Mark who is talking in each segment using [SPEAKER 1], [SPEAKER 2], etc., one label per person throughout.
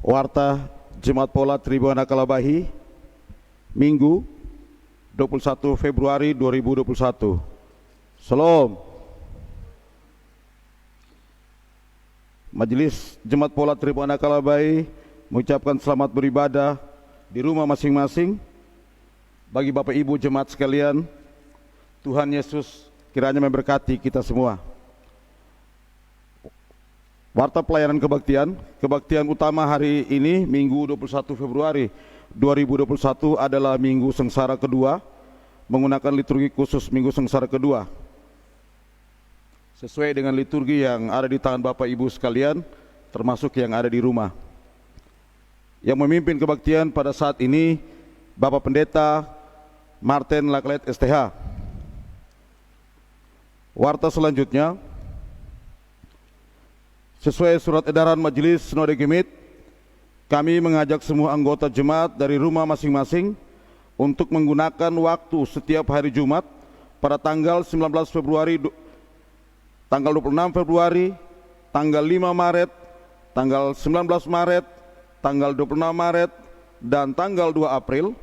[SPEAKER 1] Warta Jemaat Pola Tribuana Kalabahi, Minggu 21 Februari 2021. Salam. Majelis Jemaat Pola Tribuana Kalabahi mengucapkan selamat beribadah di rumah masing-masing. Bagi Bapak Ibu jemaat sekalian, Tuhan Yesus kiranya memberkati kita semua. Warta pelayanan kebaktian utama hari ini Minggu 21 Februari 2021 adalah Minggu Sengsara kedua, menggunakan liturgi khusus Minggu Sengsara kedua. Sesuai dengan liturgi yang ada di tangan Bapak Ibu sekalian, termasuk yang ada di rumah. Yang memimpin kebaktian pada saat ini Bapak Pendeta Martin Laklet STH. Warta selanjutnya, sesuai surat edaran Majelis Sinode Gemit, kami mengajak semua anggota jemaat dari rumah masing-masing untuk menggunakan waktu setiap hari Jumat pada tanggal 19 Februari, tanggal 26 Februari, tanggal 5 Maret, tanggal 19 Maret, tanggal 26 Maret, dan tanggal 2 April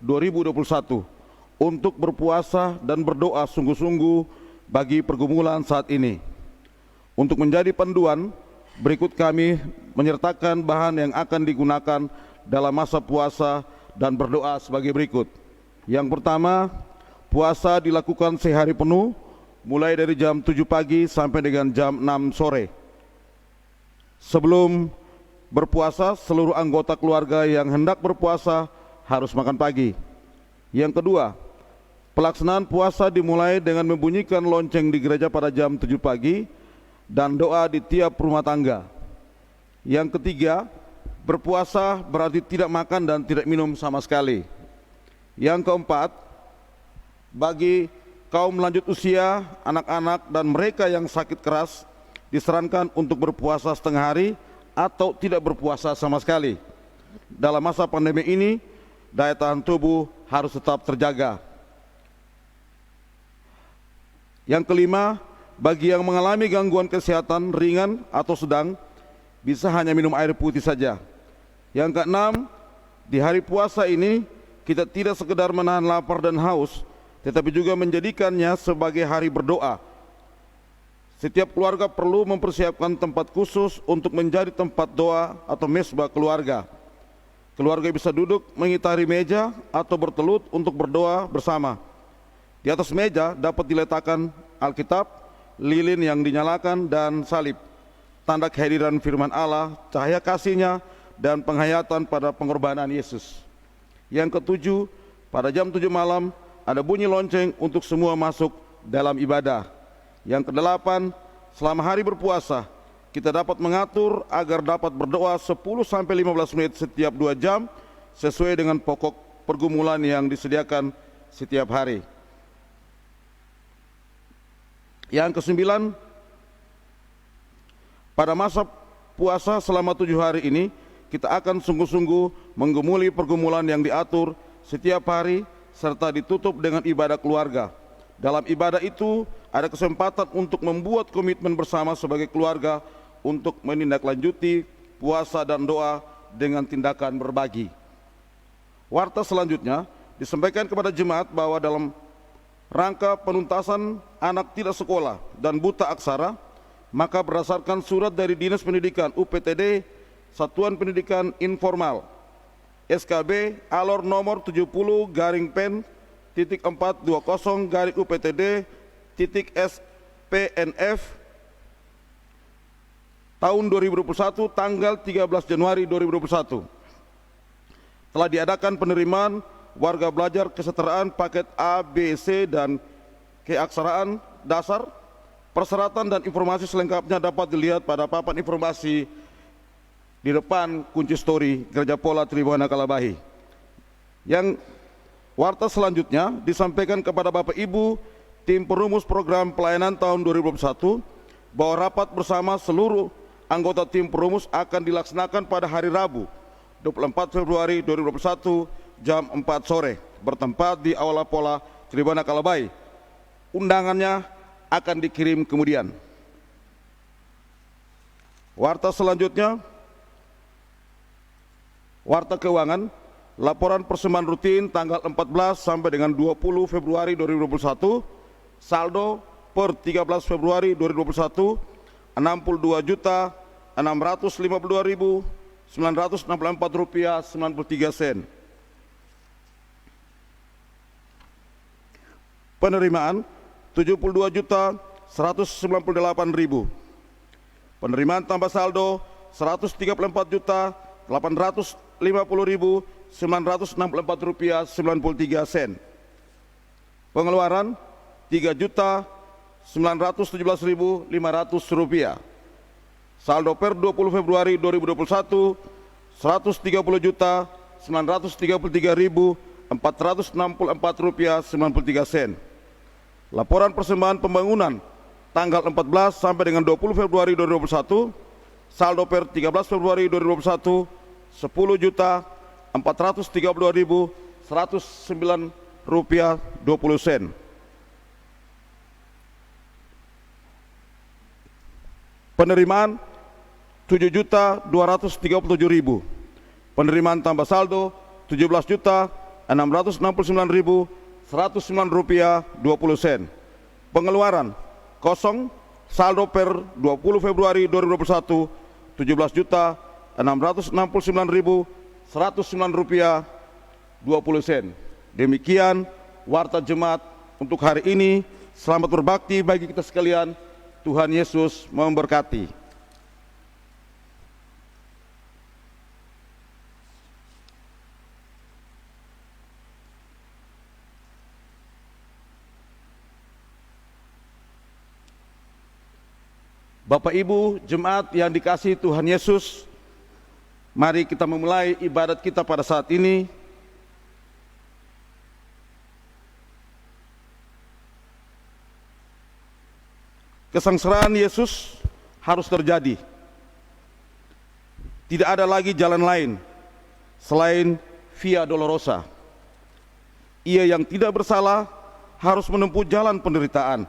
[SPEAKER 1] 2021 untuk berpuasa dan berdoa sungguh-sungguh bagi pergumulan saat ini. Untuk menjadi panduan, berikut kami menyertakan bahan yang akan digunakan dalam masa puasa dan berdoa sebagai berikut. Yang pertama, Puasa dilakukan sehari penuh, mulai dari jam 7 pagi sampai dengan jam 6 sore. Sebelum berpuasa, seluruh anggota keluarga yang hendak berpuasa harus makan pagi. Yang kedua, pelaksanaan puasa dimulai dengan membunyikan lonceng di gereja pada jam 7 pagi dan doa di tiap rumah tangga. Yang ketiga, berpuasa berarti tidak makan dan tidak minum sama sekali. Yang keempat, bagi kaum lanjut usia, anak-anak dan mereka yang sakit keras disarankan untuk berpuasa setengah hari atau tidak berpuasa sama sekali. Dalam masa pandemi ini, daya tahan tubuh harus tetap terjaga. Yang kelima, bagi yang mengalami gangguan kesehatan ringan atau sedang, bisa hanya minum air putih saja. Yang keenam, di hari puasa ini kita tidak sekedar menahan lapar dan haus, tetapi juga menjadikannya sebagai hari berdoa. Setiap keluarga perlu mempersiapkan tempat khusus untuk menjadi tempat doa atau mesbah keluarga. Keluarga bisa duduk mengitari meja atau bertelut untuk berdoa bersama. Di atas meja dapat diletakkan Alkitab, lilin yang dinyalakan dan salib, tanda kehadiran firman Allah, cahaya kasih-Nya dan penghayatan pada pengorbanan Yesus. Yang ketujuh, pada jam 7 malam ada bunyi lonceng untuk semua masuk dalam ibadah. Yang kedelapan, selama hari berpuasa kita dapat mengatur agar dapat berdoa 10-15 menit setiap 2 jam sesuai dengan pokok pergumulan yang disediakan setiap hari. Yang kesembilan, pada masa puasa selama 7 hari ini kita akan sungguh-sungguh menggumuli pergumulan yang diatur setiap hari serta ditutup dengan ibadah keluarga. Dalam ibadah itu ada kesempatan untuk membuat komitmen bersama sebagai keluarga untuk menindaklanjuti puasa dan doa dengan tindakan berbagi. Warta selanjutnya disampaikan kepada jemaat bahwa dalam rangka penuntasan anak tidak sekolah dan buta aksara, maka berdasarkan surat dari Dinas Pendidikan UPTD Satuan Pendidikan Informal SKB Alor nomor 70-420-UPTD.SPNF tahun 2021 tanggal 13 Januari 2021 telah diadakan penerimaan warga belajar kesetaraan paket A, B, C dan keaksaraan dasar. Persyaratan dan informasi selengkapnya dapat dilihat pada papan informasi di depan kunci story Gereja Pola Tribuana Kalabahi. Yang warta selanjutnya disampaikan kepada Bapak Ibu tim perumus program pelayanan tahun 2021 bahwa rapat bersama seluruh anggota tim perumus akan dilaksanakan pada hari Rabu 24 Februari 2021 jam 4 sore bertempat di Aula Pola Tribuana Kalabahi. Undangannya akan dikirim kemudian. Warta selanjutnya, warta keuangan, laporan persembahan rutin tanggal 14 sampai dengan 20 Februari 2021, saldo per 13 Februari 2021 62.652.964 rupiah 93 sen. Penerimaan 72.198.000. Penerimaan tambah saldo 134.850.964 rupiah 93 sen. Pengeluaran 3.917.500 rupiah. Saldo per 20 Februari 2021 130.933.464 rupiah 93 sen. Laporan persembahan pembangunan tanggal 14 sampai dengan 20 Februari 2021, saldo per 13 Februari 2021 10.432.109 rupiah 20 sen. Penerimaan 7.237.000. Penerimaan tambah saldo 17.669.109 rupiah 20 sen. Pengeluaran kosong, saldo per 20 Februari 2021 17.669.109 rupiah 20 sen. Demikian warta jemaat untuk hari ini. Selamat berbakti bagi kita sekalian. Tuhan Yesus memberkati. Bapak Ibu jemaat yang dikasihi Tuhan Yesus, mari kita memulai ibadat kita pada saat ini. Kesengsaraan Yesus harus terjadi. Tidak ada lagi jalan lain selain Via Dolorosa. Ia yang tidak bersalah harus menempuh jalan penderitaan.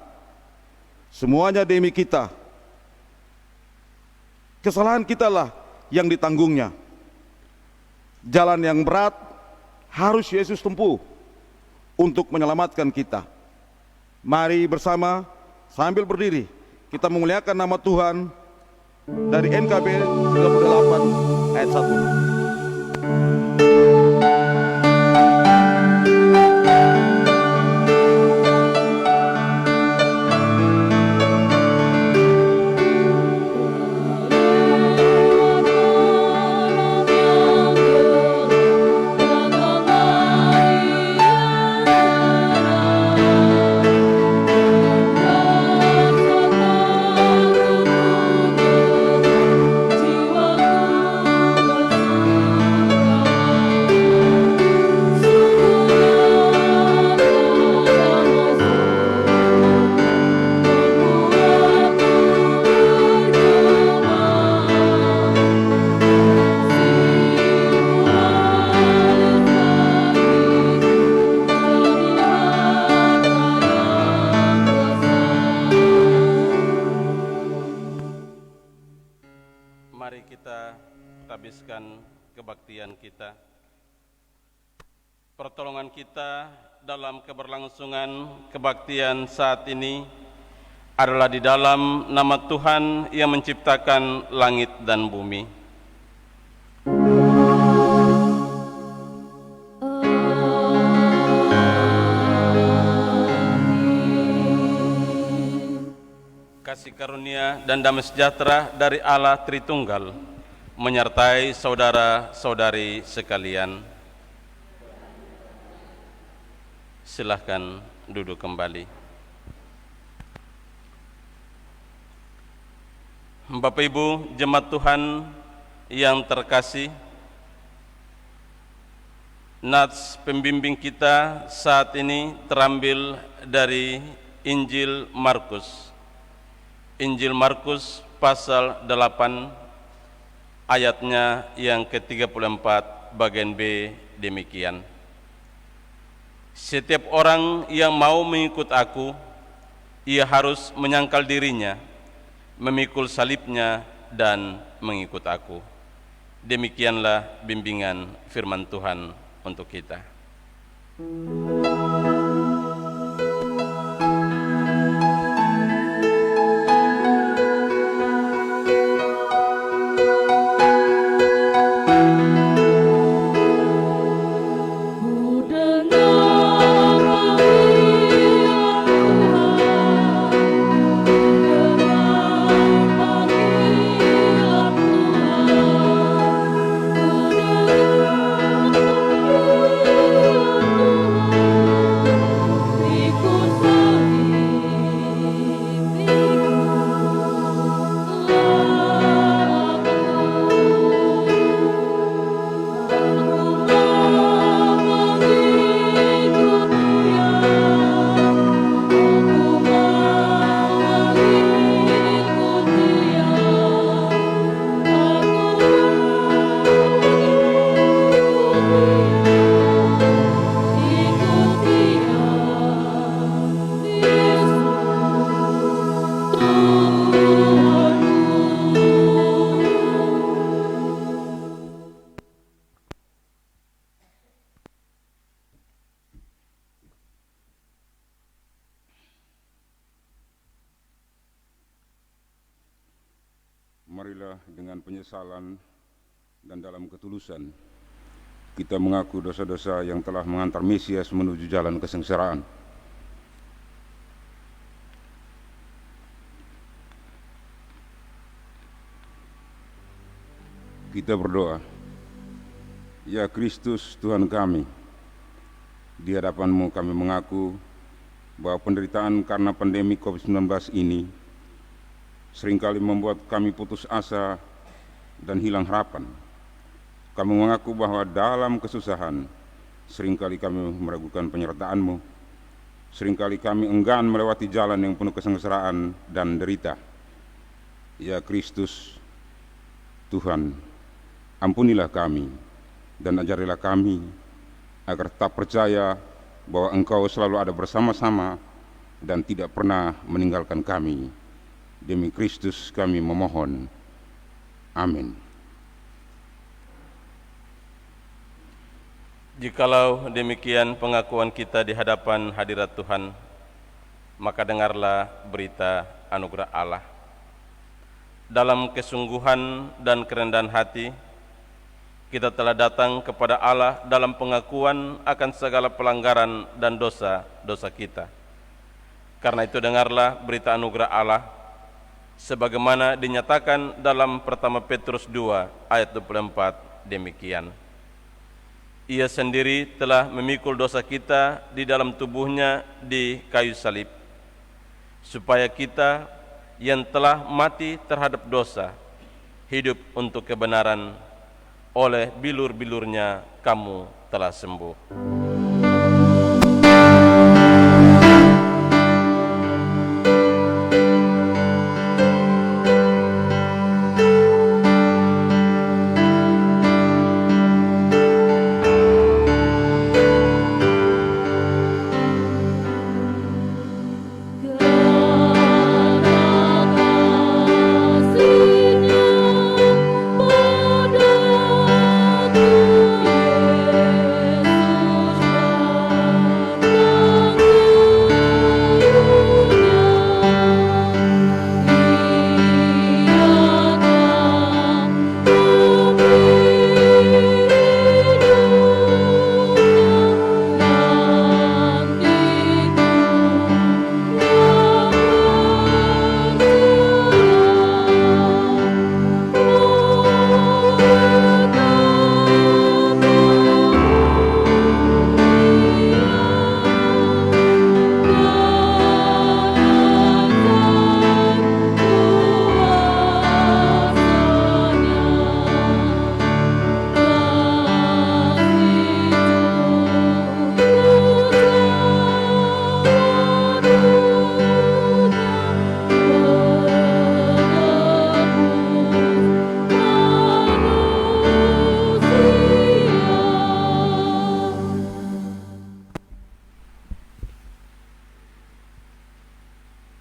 [SPEAKER 1] Semuanya demi kita. Kesalahan kitalah yang ditanggungnya. Jalan yang berat harus Yesus tempuh untuk menyelamatkan kita. Mari bersama sambil berdiri kita memuliakan nama Tuhan dari NKB 38 ayat 1.
[SPEAKER 2] Mari kita habiskan kebaktian kita. Pertolongan kita dalam keberlangsungan kebaktian saat ini adalah di dalam nama Tuhan yang menciptakan langit dan bumi. Kasih karunia dan damai sejahtera dari Allah Tritunggal menyertai saudara-saudari sekalian. Silahkan duduk kembali. Bapak Ibu jemaat Tuhan yang terkasih, nats pembimbing kita saat ini terambil dari Injil Markus. Injil Markus pasal 8 ayatnya yang ke-34 bagian B demikian. Setiap orang yang mau mengikut aku, ia harus menyangkal dirinya, memikul salibnya dan mengikut aku. Demikianlah bimbingan firman Tuhan untuk kita.
[SPEAKER 3] Marilah dengan penyesalan dan dalam ketulusan kita mengaku dosa-dosa yang telah mengantar Mesias menuju jalan kesengsaraan. Kita berdoa. Ya Kristus Tuhan kami, di hadapan-Mu kami mengaku bahwa penderitaan karena pandemi COVID-19 ini seringkali membuat kami putus asa dan hilang harapan. Kami mengaku bahwa dalam kesusahan seringkali kami meragukan penyertaan-Mu, seringkali kami enggan melewati jalan yang penuh kesengsaraan dan derita. Ya Kristus Tuhan, ampunilah kami dan ajarilah kami agar tetap percaya bahwa Engkau selalu ada bersama-sama dan tidak pernah meninggalkan kami. Demi Kristus kami memohon. Amin.
[SPEAKER 2] Jikalau demikian pengakuan kita di hadapan hadirat Tuhan, maka dengarlah berita anugerah Allah. Dalam kesungguhan dan kerendahan hati, kita telah datang kepada Allah dalam pengakuan akan segala pelanggaran dan dosa-dosa kita. Karena itu dengarlah berita anugerah Allah, sebagaimana dinyatakan dalam pertama Petrus 2 ayat 24 demikian. Ia sendiri telah memikul dosa kita di dalam tubuhnya di kayu salib, supaya kita yang telah mati terhadap dosa, hidup untuk kebenaran. Oleh bilur-bilurnya kamu telah sembuh.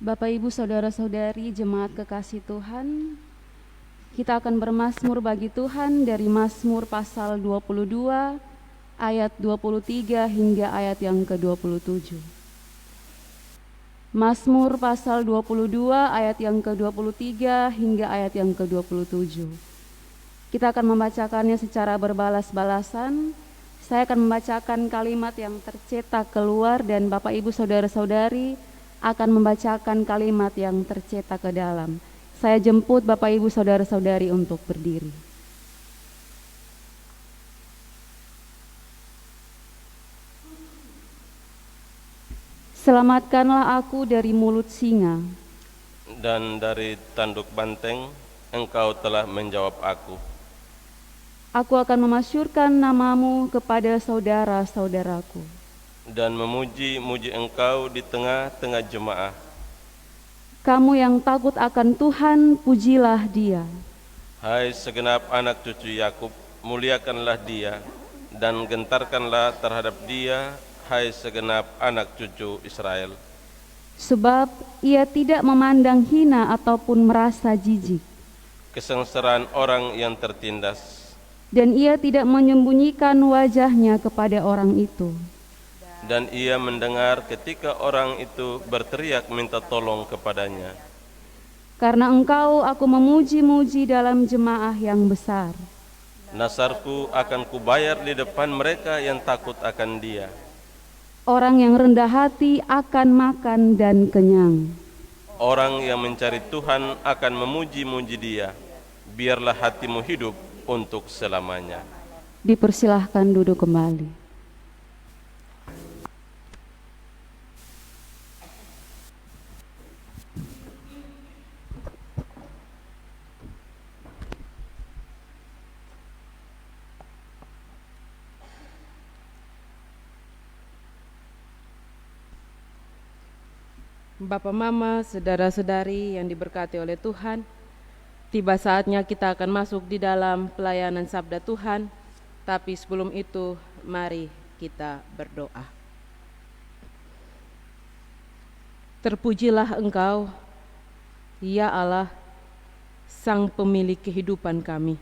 [SPEAKER 4] Bapak Ibu Saudara-saudari jemaat kekasih Tuhan, kita akan bermazmur bagi Tuhan dari Mazmur pasal 22 ayat 23 hingga ayat yang ke-27. Mazmur pasal 22 ayat yang ke-23 hingga ayat yang ke-27. Kita akan membacakannya secara berbalas-balasan. Saya akan membacakan kalimat yang tercetak keluar dan Bapak Ibu Saudara-saudari akan membacakan kalimat yang tercetak ke dalam. Saya jemput Bapak Ibu Saudara-saudari untuk berdiri. Selamatkanlah aku dari mulut singa,
[SPEAKER 2] Dan dari tanduk banteng Engkau telah menjawab aku.
[SPEAKER 4] aku akan memasyurkan namamu kepada saudara-saudaraku,
[SPEAKER 2] Dan memuji-muji Engkau di tengah-tengah jemaah.
[SPEAKER 4] Kamu yang takut akan Tuhan, pujilah Dia.
[SPEAKER 2] Hai segenap anak cucu Yakub, muliakanlah Dia dan gentarkanlah terhadap Dia, hai segenap anak cucu Israel.
[SPEAKER 4] Sebab Ia tidak memandang hina ataupun merasa jijik,
[SPEAKER 2] Kesengsaraan orang yang tertindas,
[SPEAKER 4] dan Ia tidak menyembunyikan wajahnya kepada orang itu.
[SPEAKER 2] dan Ia mendengar ketika orang itu berteriak minta tolong kepadanya.
[SPEAKER 4] Karena Engkau aku memuji-muji dalam jemaah yang besar.
[SPEAKER 2] Nasarku akan kubayar di depan mereka yang takut akan Dia.
[SPEAKER 4] Orang yang rendah hati akan makan dan kenyang.
[SPEAKER 2] Orang yang mencari Tuhan akan memuji-muji Dia. Biarlah hatimu hidup untuk selamanya.
[SPEAKER 4] Dipersilahkan duduk kembali.
[SPEAKER 5] Bapak, Mama, saudara-saudari yang diberkati oleh Tuhan, tiba saatnya kita akan masuk di dalam pelayanan Sabda Tuhan. Tapi sebelum itu, mari kita berdoa. Terpujilah Engkau, ya Allah, Sang Pemilik kehidupan kami.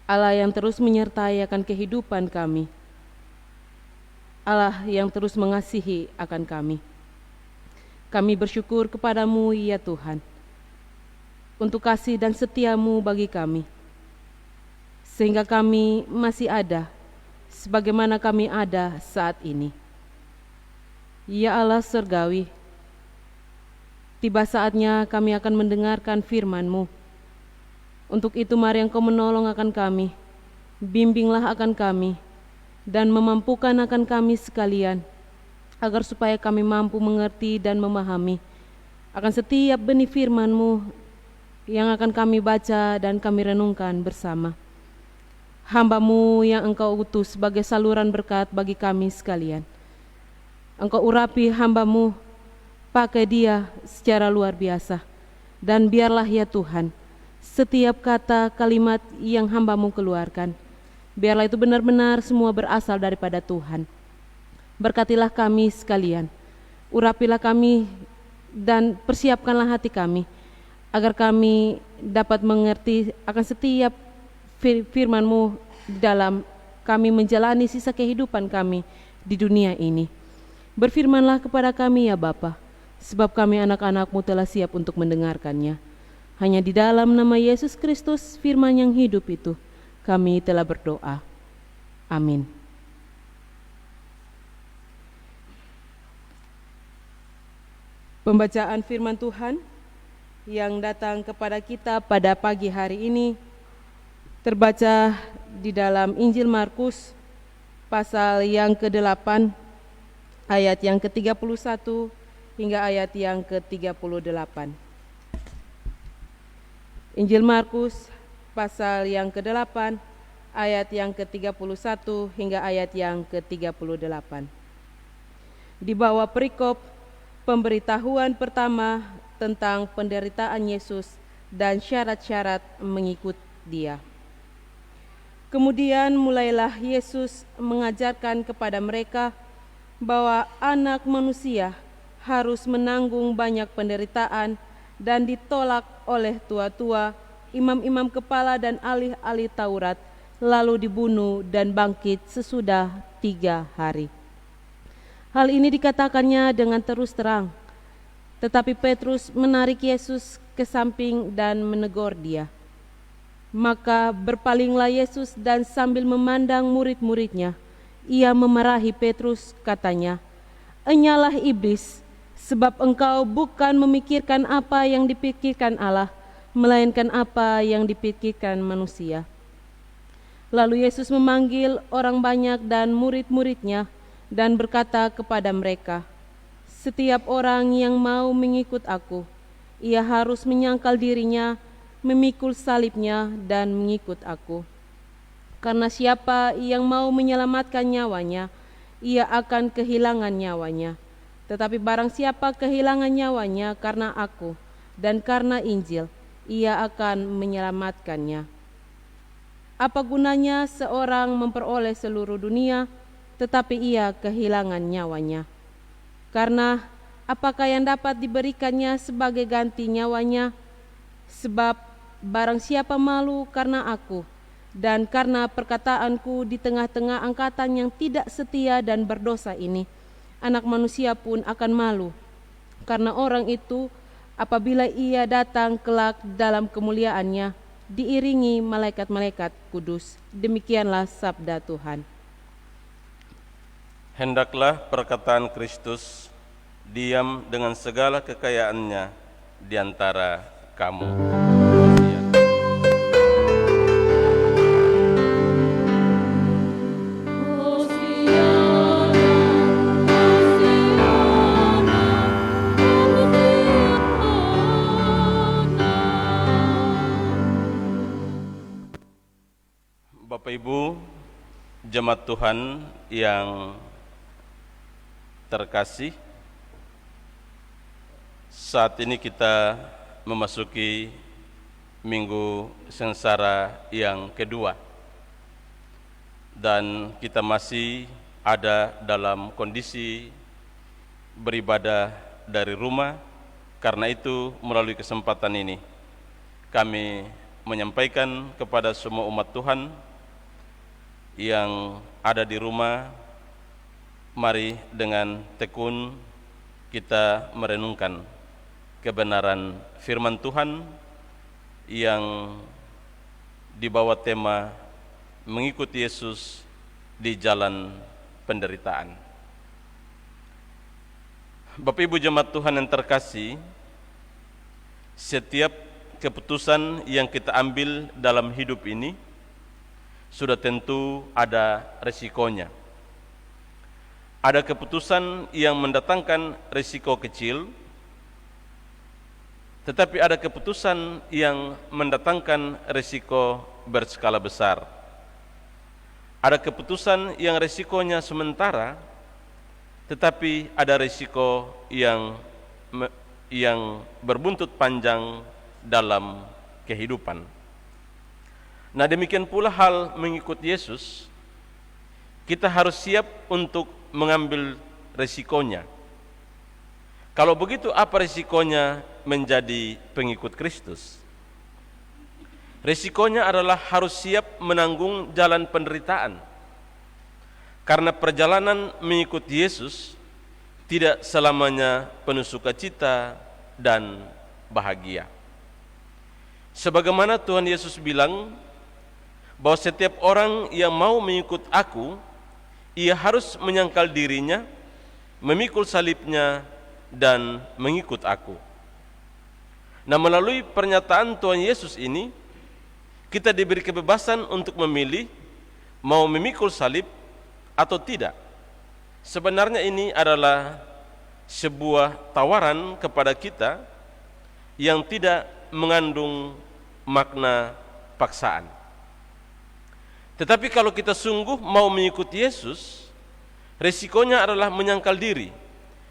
[SPEAKER 5] Allah yang terus menyertai akan kehidupan kami. Allah yang terus mengasihi akan kami. Kami bersyukur kepadamu, ya Tuhan, untuk kasih dan setia-Mu bagi kami, sehingga kami masih ada sebagaimana kami ada saat ini. Ya Allah Surgawi, tiba saatnya kami akan mendengarkan firman-Mu. Untuk itu mari Engkau menolong akan kami, bimbinglah akan kami, dan memampukan akan kami sekalian, agar supaya kami mampu mengerti dan memahami akan setiap benih firman-Mu yang akan kami baca dan kami renungkan bersama. Hamba-Mu yang Engkau utus sebagai saluran berkat bagi kami sekalian. Engkau urapi hamba-Mu, pakai dia secara luar biasa. Dan biarlah ya Tuhan, setiap kata kalimat yang hamba-Mu keluarkan, biarlah itu benar-benar semua berasal daripada Tuhan. Berkatilah kami sekalian, urapilah kami dan persiapkanlah hati kami, agar kami dapat mengerti akan setiap firman-Mu di dalam kami menjalani sisa kehidupan kami di dunia ini. Berfirmanlah kepada kami ya Bapa, sebab kami anak-anak-Mu telah siap untuk mendengarkannya. Hanya di dalam nama Yesus Kristus, firman yang hidup itu, kami telah berdoa. Amin. Pembacaan firman Tuhan yang datang kepada kita pada pagi hari ini terbaca di dalam Injil Markus pasal yang ke-8 ayat yang ke-31 hingga ayat yang ke-38. Injil Markus pasal yang ke-8 ayat yang ke-31 hingga ayat yang ke-38. Di bawah perikop pemberitahuan pertama tentang penderitaan Yesus dan syarat-syarat mengikut Dia. Kemudian mulailah Yesus mengajarkan kepada mereka bahwa Anak Manusia harus menanggung banyak penderitaan dan ditolak oleh tua-tua, imam-imam kepala dan ahli-ahli Taurat, lalu dibunuh dan bangkit sesudah 3 hari. Hal ini dikatakannya dengan terus terang, tetapi Petrus menarik Yesus ke samping dan menegur dia. Maka berpalinglah Yesus dan sambil memandang murid-muridnya, ia memarahi Petrus, katanya, "Enyalah iblis, sebab engkau bukan memikirkan apa yang dipikirkan Allah, melainkan apa yang dipikirkan manusia." Lalu Yesus memanggil orang banyak dan murid-muridnya dan berkata kepada mereka, "Setiap orang yang mau mengikut aku, ia harus menyangkal dirinya, memikul salibnya dan mengikut aku. Karena siapa yang mau menyelamatkan nyawanya, ia akan kehilangan nyawanya. Tetapi barang siapa kehilangan nyawanya karena aku dan karena Injil, ia akan menyelamatkannya. Apa gunanya seorang memperoleh seluruh dunia, tetapi ia kehilangan nyawanya? Karena apakah yang dapat diberikannya sebagai ganti nyawanya? Sebab barang siapa malu karena aku dan karena perkataanku di tengah-tengah angkatan yang tidak setia dan berdosa ini, Anak Manusia pun akan malu karena orang itu apabila ia datang kelak dalam kemuliaannya, diiringi malaikat-malaikat kudus." Demikianlah sabda Tuhan.
[SPEAKER 2] Hendaklah perkataan Kristus diam dengan segala kekayaannya di antara kamu. jemaat Tuhan yang terkasih, saat ini kita memasuki Minggu Sengsara yang kedua, dan kita masih ada dalam kondisi beribadah dari rumah. Karena itu, melalui kesempatan ini kami menyampaikan kepada semua umat Tuhan yang ada di rumah, mari dengan tekun kita merenungkan kebenaran firman Tuhan yang dibawa tema mengikuti Yesus di jalan penderitaan. Bapak Ibu jemaat Tuhan yang terkasih, setiap keputusan yang kita ambil dalam hidup ini sudah tentu ada resikonya. Ada keputusan yang mendatangkan risiko kecil, tetapi ada keputusan yang mendatangkan risiko berskala besar. Ada keputusan yang risikonya sementara, tetapi ada risiko yang berbuntut panjang dalam kehidupan. Nah, demikian pula hal mengikut Yesus, kita harus siap untuk mengambil risikonya. Kalau begitu, apa risikonya menjadi pengikut Kristus? Risikonya adalah harus siap menanggung jalan penderitaan. Karena perjalanan mengikut Yesus tidak selamanya penuh sukacita dan bahagia. Sebagaimana Tuhan Yesus bilang bahwa setiap orang yang mau mengikut aku, ia harus menyangkal dirinya, memikul salibnya, dan mengikut aku. Nah, melalui pernyataan Tuhan Yesus ini, kita diberi kebebasan untuk memilih mau memikul salib atau tidak. Sebenarnya ini adalah sebuah tawaran kepada kita yang tidak mengandung makna paksaan. Tetapi kalau kita sungguh mau mengikuti Yesus, resikonya adalah menyangkal diri,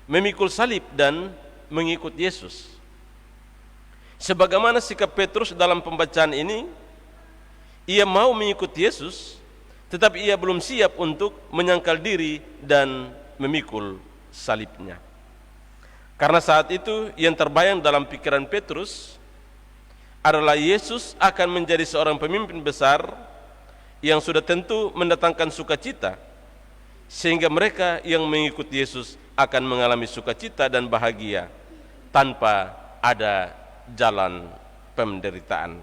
[SPEAKER 2] memikul salib, dan mengikut Yesus. Sebagaimana sikap Petrus dalam pembacaan ini, ia mau mengikuti Yesus, tetapi ia belum siap untuk menyangkal diri dan memikul salibnya. Karena saat itu yang terbayang dalam pikiran Petrus adalah Yesus akan menjadi seorang pemimpin besar yang sudah tentu mendatangkan sukacita, sehingga mereka yang mengikuti Yesus akan mengalami sukacita dan bahagia tanpa ada jalan penderitaan.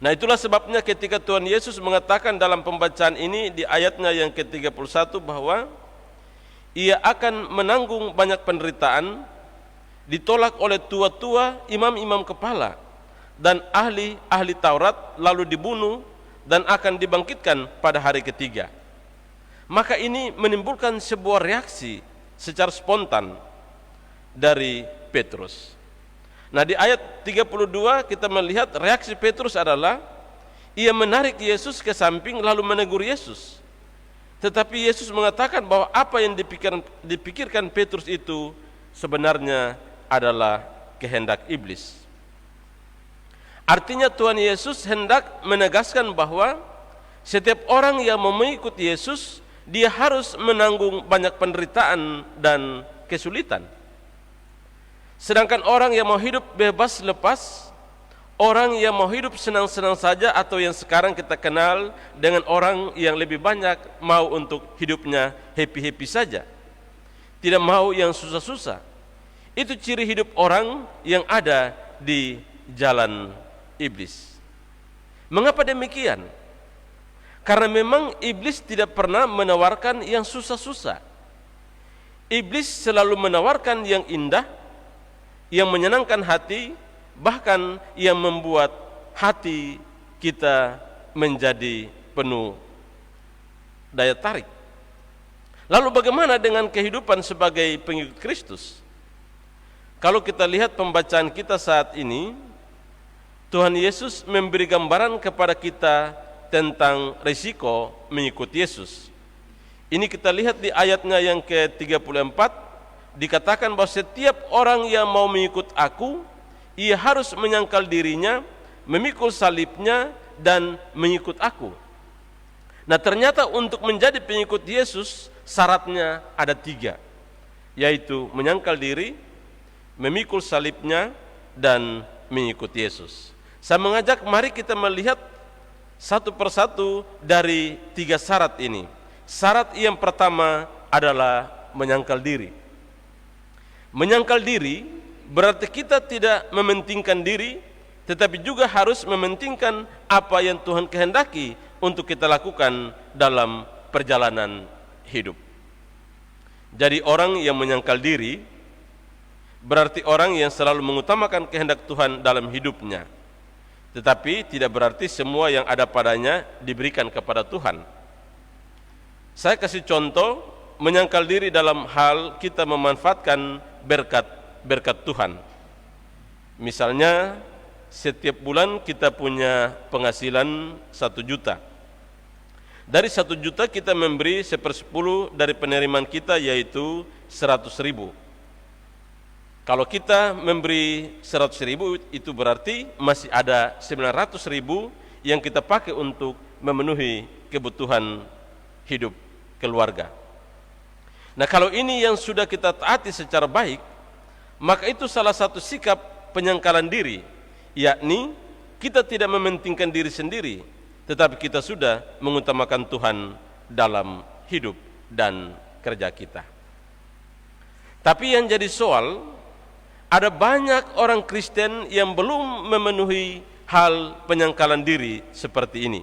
[SPEAKER 2] Nah, itulah sebabnya ketika Tuhan Yesus mengatakan dalam pembacaan ini di ayatnya yang ke-31 bahwa ia akan menanggung banyak penderitaan, ditolak oleh tua-tua, imam-imam kepala, dan ahli-ahli Taurat, lalu dibunuh dan akan dibangkitkan pada hari ketiga. Maka ini menimbulkan sebuah reaksi secara spontan dari Petrus. Nah, di ayat 32 kita melihat reaksi Petrus adalah ia menarik Yesus ke samping lalu menegur Yesus. Tetapi Yesus mengatakan bahwa apa yang dipikirkan Petrus itu sebenarnya adalah kehendak iblis. Artinya Tuhan Yesus hendak menegaskan bahwa setiap orang yang mau mengikuti Yesus, dia harus menanggung banyak penderitaan dan kesulitan. Sedangkan orang yang mau hidup bebas lepas, orang yang mau hidup senang-senang saja, atau yang sekarang kita kenal dengan orang yang lebih banyak mau untuk hidupnya happy-happy saja, tidak mau yang susah-susah. Itu ciri hidup orang yang ada di jalan iblis. Mengapa demikian? Karena memang iblis tidak pernah menawarkan yang susah-susah. Iblis selalu menawarkan yang indah, yang menyenangkan hati, bahkan yang membuat hati kita menjadi penuh daya tarik. Lalu bagaimana dengan kehidupan sebagai pengikut Kristus? Kalau kita lihat pembacaan kita saat ini, Tuhan Yesus memberi gambaran kepada kita tentang risiko mengikuti Yesus. Ini kita lihat di ayatnya yang ke-34, dikatakan bahwa setiap orang yang mau mengikut aku, ia harus menyangkal dirinya, memikul salibnya, dan mengikut aku. Nah, ternyata untuk menjadi pengikut Yesus, syaratnya ada 3, yaitu menyangkal diri, memikul salibnya, dan mengikut Yesus. Saya mengajak mari kita melihat satu persatu dari 3 syarat ini. Syarat yang pertama adalah menyangkal diri. Menyangkal diri berarti kita tidak mementingkan diri, tetapi juga harus mementingkan apa yang Tuhan kehendaki untuk kita lakukan dalam perjalanan hidup. Jadi orang yang menyangkal diri berarti orang yang selalu mengutamakan kehendak Tuhan dalam hidupnya. Tetapi tidak berarti semua yang ada padanya diberikan kepada Tuhan. Saya kasih contoh, menyangkal diri dalam hal kita memanfaatkan berkat Tuhan. Misalnya, setiap bulan kita punya penghasilan 1 juta. Dari 1 juta kita memberi 1/10 dari penerimaan kita, yaitu 100.000. Kalau kita memberi 100.000, itu berarti masih ada 900.000 yang kita pakai untuk memenuhi kebutuhan hidup keluarga. Nah, kalau ini yang sudah kita taati secara baik, maka itu salah satu sikap penyangkalan diri, yakni kita tidak mementingkan diri sendiri, tetapi kita sudah mengutamakan Tuhan dalam hidup dan kerja kita. Tapi yang jadi soal, ada banyak orang Kristen yang belum memenuhi hal penyangkalan diri seperti ini.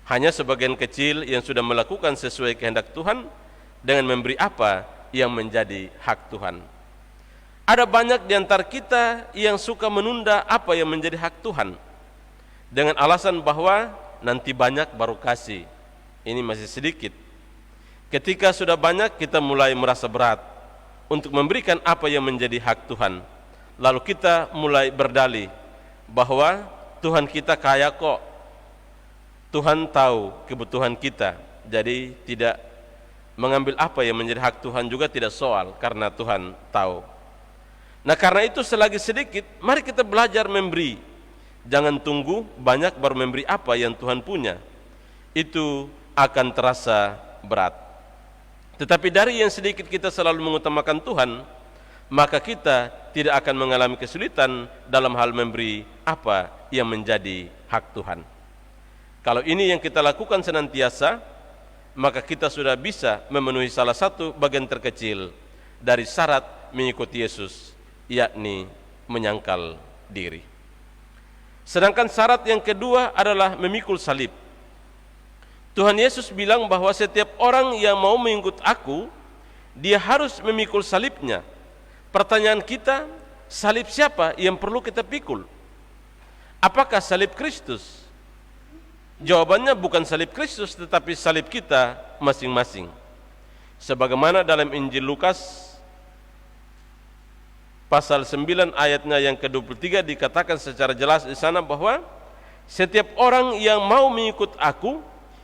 [SPEAKER 2] Hanya sebagian kecil yang sudah melakukan sesuai kehendak Tuhan dengan memberi apa yang menjadi hak Tuhan. Ada banyak di antara kita yang suka menunda apa yang menjadi hak Tuhan dengan alasan bahwa nanti banyak baru kasih, ini masih sedikit. Ketika sudah banyak, kita mulai merasa berat untuk memberikan apa yang menjadi hak Tuhan. Lalu kita mulai berdalih bahwa Tuhan kita kaya kok, Tuhan tahu kebutuhan kita, jadi tidak mengambil apa yang menjadi hak Tuhan juga tidak soal, karena Tuhan tahu. Nah, karena itu selagi sedikit, mari kita belajar memberi. Jangan tunggu banyak baru memberi apa yang Tuhan punya. Itu akan terasa berat. Tetapi dari yang sedikit kita selalu mengutamakan Tuhan, maka kita tidak akan mengalami kesulitan dalam hal memberi apa yang menjadi hak Tuhan. Kalau ini yang kita lakukan senantiasa, maka kita sudah bisa memenuhi salah satu bagian terkecil dari syarat mengikuti Yesus, yakni menyangkal diri. Sedangkan syarat yang kedua adalah memikul salib. Tuhan Yesus bilang bahwa setiap orang yang mau mengikut aku, dia harus memikul salibnya. Pertanyaan kita, salib siapa yang perlu kita pikul? Apakah salib Kristus? Jawabannya bukan salib Kristus, tetapi salib kita masing-masing. Sebagaimana dalam Injil Lukas pasal 9 ayatnya yang ke-23 dikatakan secara jelas di sana bahwa setiap orang yang mau mengikut aku,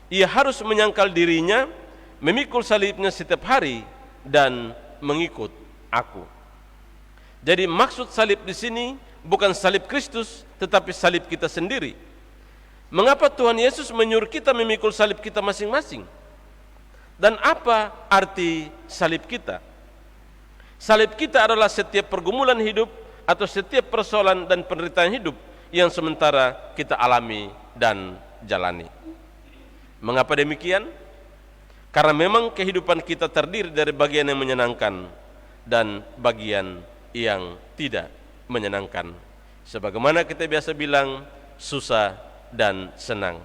[SPEAKER 2] ia harus menyangkal dirinya, memikul salibnya setiap hari, dan mengikut aku. Jadi maksud salib di sini bukan salib Kristus, tetapi salib kita sendiri. Mengapa Tuhan Yesus menyuruh kita memikul salib kita masing-masing? Dan apa arti salib kita? Salib kita adalah setiap pergumulan hidup atau setiap persoalan dan penderitaan hidup yang sementara kita alami dan jalani. Mengapa demikian? Karena memang kehidupan kita terdiri dari bagian yang menyenangkan dan bagian yang tidak menyenangkan. Sebagaimana kita biasa bilang, susah dan senang.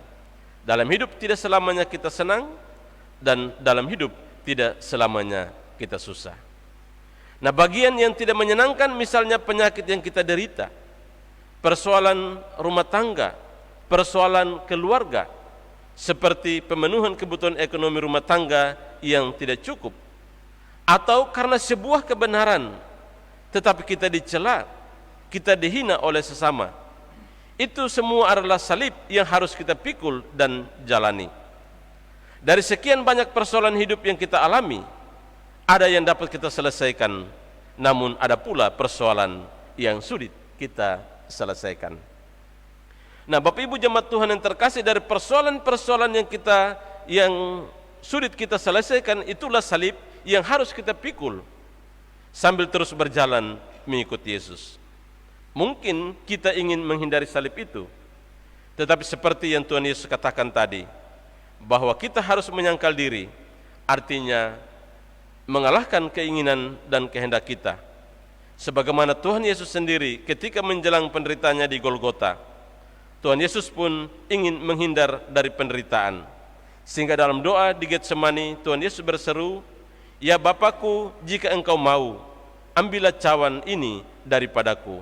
[SPEAKER 2] Dalam hidup tidak selamanya kita senang, dan dalam hidup tidak selamanya kita susah. Nah, bagian yang tidak menyenangkan misalnya penyakit yang kita derita, persoalan rumah tangga, persoalan keluarga, seperti pemenuhan kebutuhan ekonomi rumah tangga yang tidak cukup, atau karena sebuah kebenaran tetapi kita dicela, kita dihina oleh sesama. Itu semua adalah salib yang harus kita pikul dan jalani. Dari sekian banyak persoalan hidup yang kita alami, ada yang dapat kita selesaikan, namun ada pula persoalan yang sulit kita selesaikan. Nah, Bapak Ibu jemaat Tuhan yang terkasih, dari persoalan-persoalan yang sulit kita selesaikan, itulah salib yang harus kita pikul sambil terus berjalan mengikuti Yesus. Mungkin kita ingin menghindari salib itu, tetapi seperti yang Tuhan Yesus katakan tadi, bahwa kita harus menyangkal diri, artinya mengalahkan keinginan dan kehendak kita. Sebagaimana Tuhan Yesus sendiri ketika menjelang penderitaannya di Golgota, Tuhan Yesus pun ingin menghindar dari penderitaan. Sehingga dalam doa di Getsemani, Tuhan Yesus berseru, "Ya Bapakku, jika Engkau mau, ambillah cawan ini daripadaku."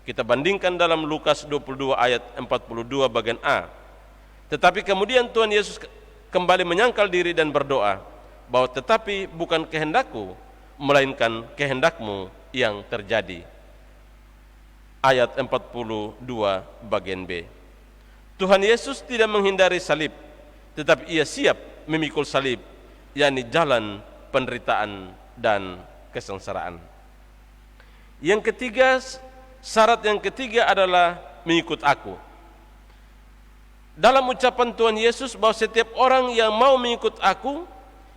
[SPEAKER 2] Kita bandingkan dalam Lukas 22 ayat 42 bagian A. Tetapi kemudian Tuhan Yesus kembali menyangkal diri dan berdoa bahwa tetapi bukan kehendakku, melainkan kehendakmu yang terjadi. Ayat 42 bagian B. Tuhan Yesus tidak menghindari salib, tetapi ia siap memikul salib, yakni jalan penderitaan dan kesengsaraan. Yang ketiga, syarat yang ketiga adalah mengikut aku. Dalam ucapan Tuhan Yesus bahwa setiap orang yang mau mengikut aku,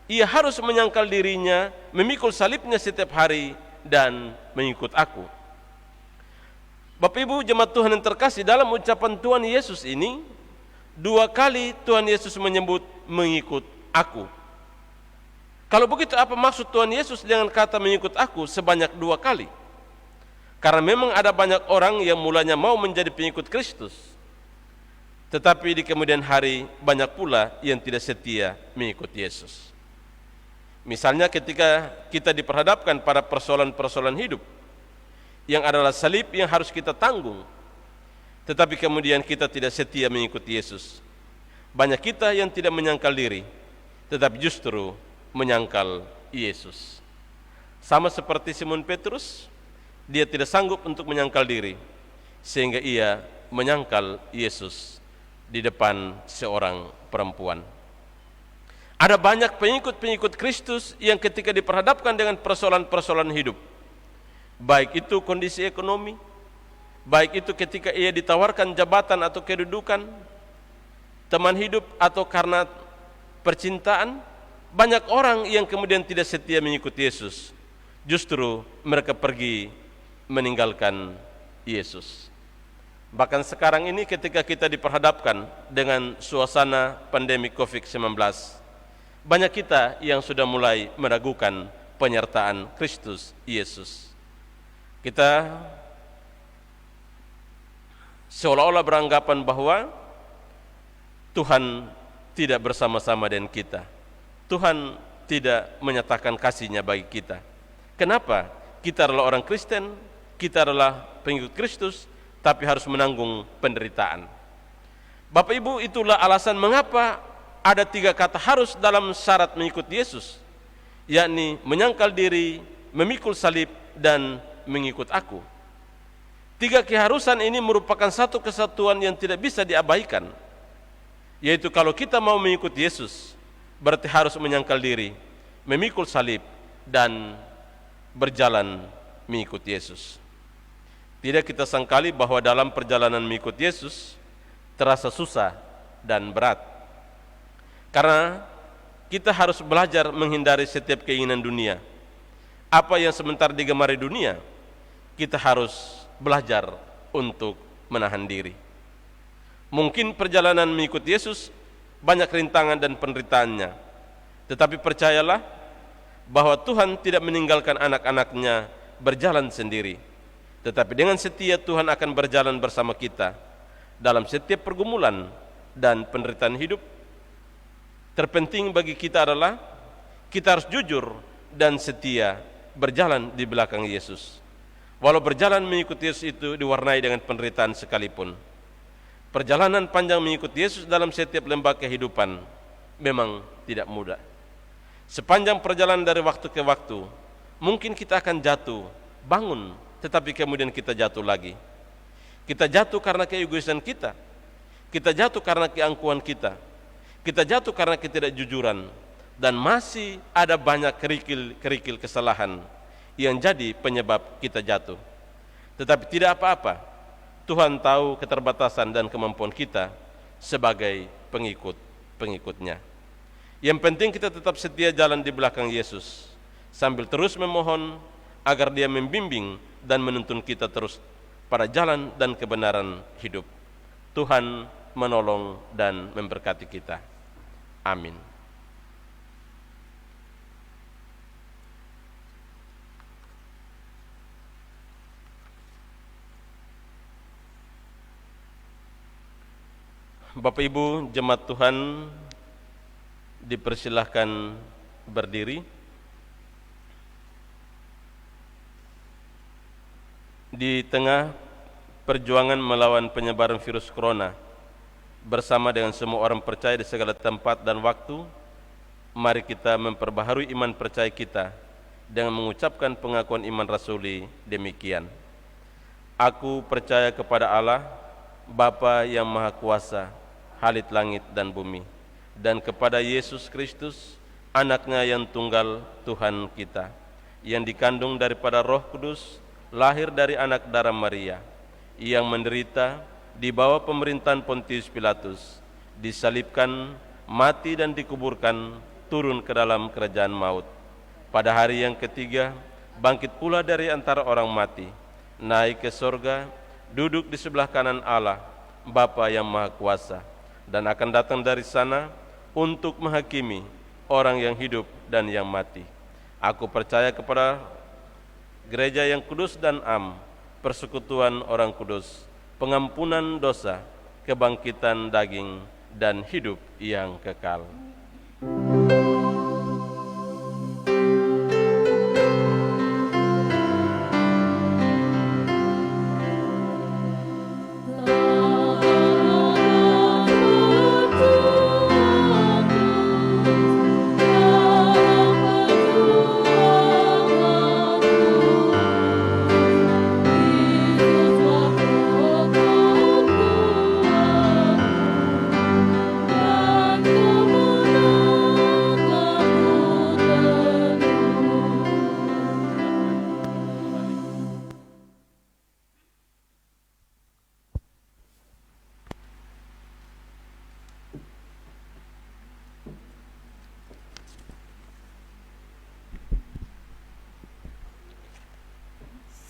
[SPEAKER 2] ia harus menyangkal dirinya, memikul salibnya setiap hari, dan mengikut aku. Bapak Ibu jemaat Tuhan yang terkasih, dalam ucapan Tuhan Yesus ini, 2 kali Tuhan Yesus menyebut mengikut aku. Kalau begitu, apa maksud Tuhan Yesus dengan kata mengikut aku sebanyak 2 kali? Karena memang ada banyak orang yang mulanya mau menjadi pengikut Kristus, tetapi di kemudian hari banyak pula yang tidak setia mengikut Yesus. Misalnya ketika kita diperhadapkan pada persoalan-persoalan hidup yang adalah salib yang harus kita tanggung, tetapi kemudian kita tidak setia mengikuti Yesus. Banyak kita yang tidak menyangkal diri, tetapi justru menyangkal Yesus. Sama seperti Simon Petrus, dia tidak sanggup untuk menyangkal diri, sehingga ia menyangkal Yesus di depan seorang perempuan. Ada banyak pengikut-pengikut Kristus yang ketika diperhadapkan dengan persoalan-persoalan hidup, baik itu kondisi ekonomi, baik itu ketika ia ditawarkan jabatan atau kedudukan, teman hidup, atau karena percintaan, banyak orang yang kemudian tidak setia mengikuti Yesus. Justru mereka pergi meninggalkan Yesus. Bahkan sekarang ini ketika kita diperhadapkan dengan suasana pandemi COVID-19, banyak kita yang sudah mulai meragukan penyertaan Kristus Yesus. Kita seolah-olah beranggapan bahwa Tuhan tidak bersama-sama dengan kita. Tuhan tidak menyatakan kasih-Nya bagi kita. Kenapa? Kita adalah orang Kristen, kita adalah pengikut Kristus, tapi harus menanggung penderitaan. Bapak Ibu, itulah alasan mengapa ada 3 kata harus dalam syarat mengikuti Yesus, yakni menyangkal diri, memikul salib, dan mengikut aku. 3 keharusan ini merupakan satu kesatuan yang tidak bisa diabaikan, yaitu kalau kita mau mengikuti Yesus, berarti harus menyangkal diri, memikul salib, dan berjalan mengikuti Yesus. Tidak kita sangkali bahwa dalam perjalanan mengikuti Yesus terasa susah dan berat, karena kita harus belajar menghindari setiap keinginan dunia. Apa yang sebentar digemari dunia, kita harus belajar untuk menahan diri. Mungkin perjalanan mengikuti Yesus banyak rintangan dan penderitaannya, tetapi percayalah bahwa Tuhan tidak meninggalkan anak-anak-Nya berjalan sendiri, tetapi dengan setia Tuhan akan berjalan bersama kita dalam setiap pergumulan dan penderitaan hidup. Terpenting bagi kita adalah kita harus jujur dan setia berjalan di belakang Yesus. Walau berjalan mengikuti Yesus itu diwarnai dengan penderitaan sekalipun. Perjalanan panjang mengikuti Yesus dalam setiap lembah kehidupan memang tidak mudah. Sepanjang perjalanan dari waktu ke waktu, mungkin kita akan jatuh, bangun, tetapi kemudian kita jatuh lagi. Kita jatuh karena keegoisan kita. Kita jatuh karena keangkuhan kita. Kita jatuh karena ketidakjujuran. Dan masih ada banyak kerikil-kerikil kesalahan yang jadi penyebab kita jatuh. Tetapi tidak apa-apa. Tuhan tahu keterbatasan dan kemampuan kita sebagai pengikut-pengikutnya. Yang penting kita tetap setia jalan di belakang Yesus, sambil terus memohon agar Dia membimbing dan menuntun kita terus pada jalan dan kebenaran hidup. Tuhan menolong dan memberkati kita. Amin. Bapak Ibu jemaat Tuhan, dipersilahkan berdiri. Di tengah perjuangan melawan penyebaran virus corona, bersama dengan semua orang percaya di segala tempat dan waktu, mari kita memperbaharui iman percaya kita dengan mengucapkan pengakuan iman rasuli demikian. Aku percaya kepada Allah, Bapa yang Maha Kuasa, Halik langit dan bumi, dan kepada Yesus Kristus, Anaknya yang tunggal Tuhan kita, yang dikandung daripada Roh Kudus, lahir dari anak darah Maria, yang menderita di bawah pemerintahan Pontius Pilatus, disalibkan, mati dan dikuburkan, turun ke dalam kerajaan maut. Pada hari yang ketiga, bangkit pula dari antara orang mati, naik ke sorga, duduk di sebelah kanan Allah, Bapa yang Maha Kuasa, dan akan datang dari sana untuk menghakimi orang yang hidup dan yang mati. Aku percaya kepada gereja yang kudus dan am, persekutuan orang kudus, pengampunan dosa, kebangkitan daging, dan hidup yang kekal.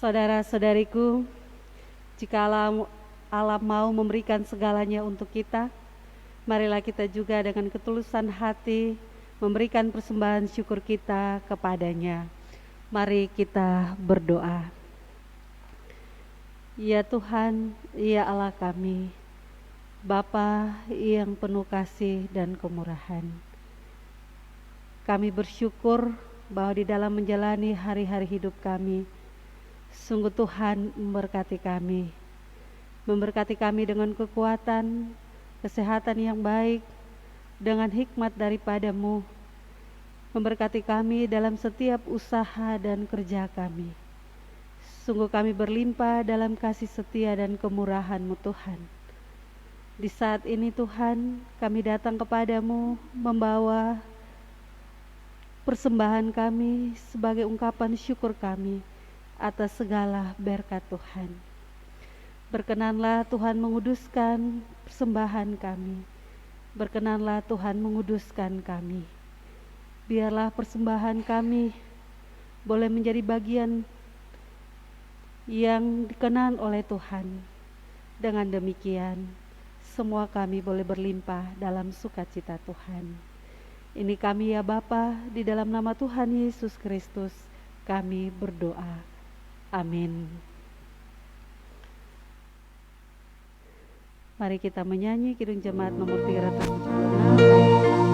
[SPEAKER 6] Saudara-saudariku, jika Allah mau memberikan segalanya untuk kita, marilah kita juga dengan ketulusan hati memberikan persembahan syukur kita kepadanya. Mari kita berdoa. Ya Tuhan, ya Allah kami, Bapa yang penuh kasih dan kemurahan, kami bersyukur bahwa di dalam menjalani hari-hari hidup kami, sungguh Tuhan memberkati kami dengan kekuatan, kesehatan yang baik, dengan hikmat daripada-Mu, memberkati kami dalam setiap usaha dan kerja kami. Sungguh kami berlimpah dalam kasih setia dan kemurahan-Mu Tuhan. Di saat ini Tuhan, kami datang kepada-Mu membawa persembahan kami sebagai ungkapan syukur kami atas segala berkat Tuhan. Berkenanlah Tuhan menguduskan persembahan kami. Berkenanlah Tuhan menguduskan kami. Biarlah persembahan kami boleh menjadi bagian yang dikenan oleh Tuhan. Dengan demikian, semua kami boleh berlimpah dalam sukacita Tuhan. Ini kami ya Bapa, di dalam nama Tuhan Yesus Kristus kami berdoa. Amin. Mari kita menyanyi Kidung Jemaat nomor 376.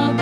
[SPEAKER 7] Aku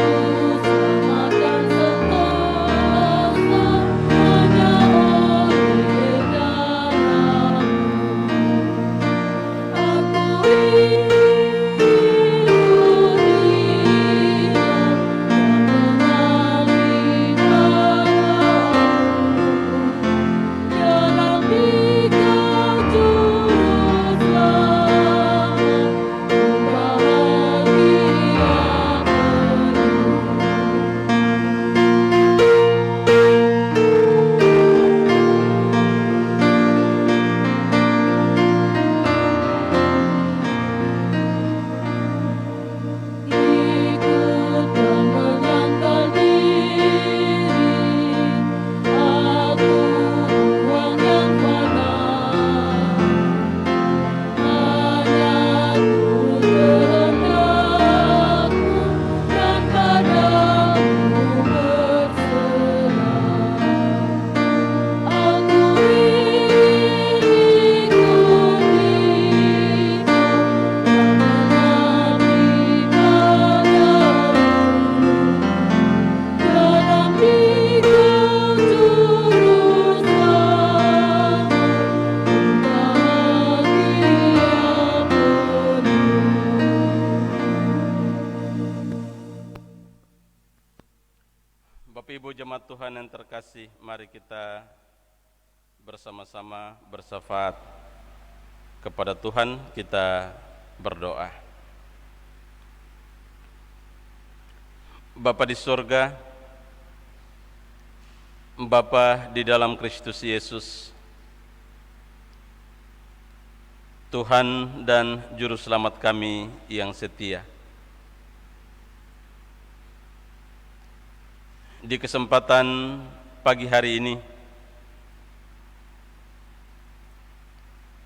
[SPEAKER 2] umat Tuhan yang terkasih, mari kita bersama-sama bersyafaat kepada Tuhan, kita berdoa. Bapa di surga, Bapa di dalam Kristus Yesus, Tuhan dan Juru Selamat kami yang setia. Di kesempatan pagi hari ini,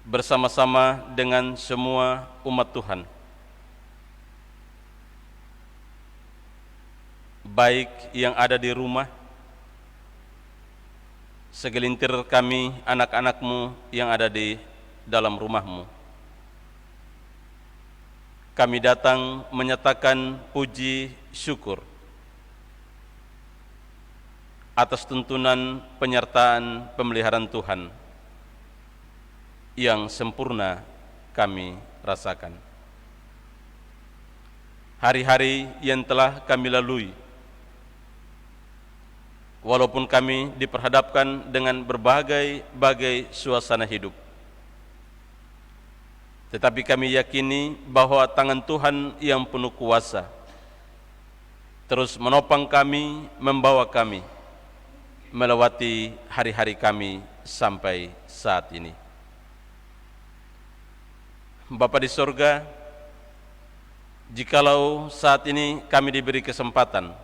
[SPEAKER 2] bersama-sama dengan semua umat Tuhan, baik yang ada di rumah, segelintir kami anak-anak-Mu yang ada di dalam rumah-Mu, kami datang menyatakan puji syukur atas tuntunan penyertaan pemeliharaan Tuhan yang sempurna kami rasakan. Hari-hari yang telah kami lalui, walaupun kami diperhadapkan dengan berbagai suasana hidup, tetapi kami yakini bahwa tangan Tuhan yang penuh kuasa terus menopang kami, membawa kami melewati hari-hari kami sampai saat ini. Bapa di surga, jikalau saat ini kami diberi kesempatan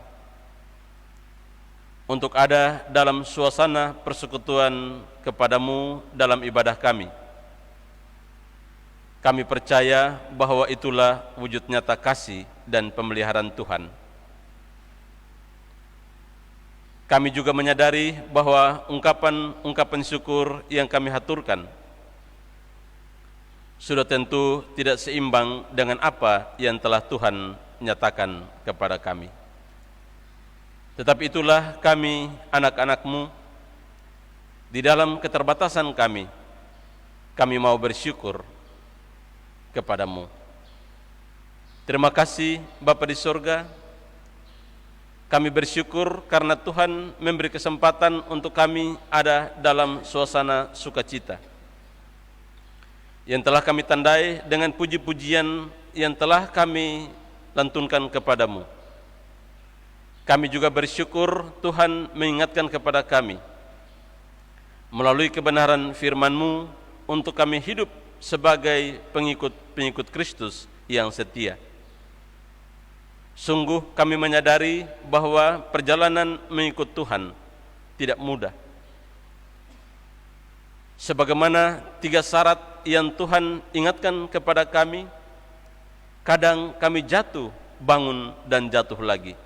[SPEAKER 2] untuk ada dalam suasana persekutuan kepadamu dalam ibadah kami, kami percaya bahwa itulah wujud nyata kasih dan pemeliharaan Tuhan. Kami juga menyadari bahwa ungkapan syukur yang kami haturkan sudah tentu tidak seimbang dengan apa yang telah Tuhan nyatakan kepada kami. Tetapi itulah kami, anak-anak-Mu, di dalam keterbatasan kami mau bersyukur kepadamu. Terima kasih Bapa di surga, kami bersyukur karena Tuhan memberi kesempatan untuk kami ada dalam suasana sukacita yang telah kami tandai dengan puji-pujian yang telah kami lantunkan kepadamu. Kami juga bersyukur Tuhan mengingatkan kepada kami melalui kebenaran firman-Mu untuk kami hidup sebagai pengikut Kristus yang setia. Sungguh kami menyadari bahwa perjalanan mengikut Tuhan tidak mudah. Sebagaimana 3 syarat yang Tuhan ingatkan kepada kami, kadang kami jatuh, bangun dan jatuh lagi.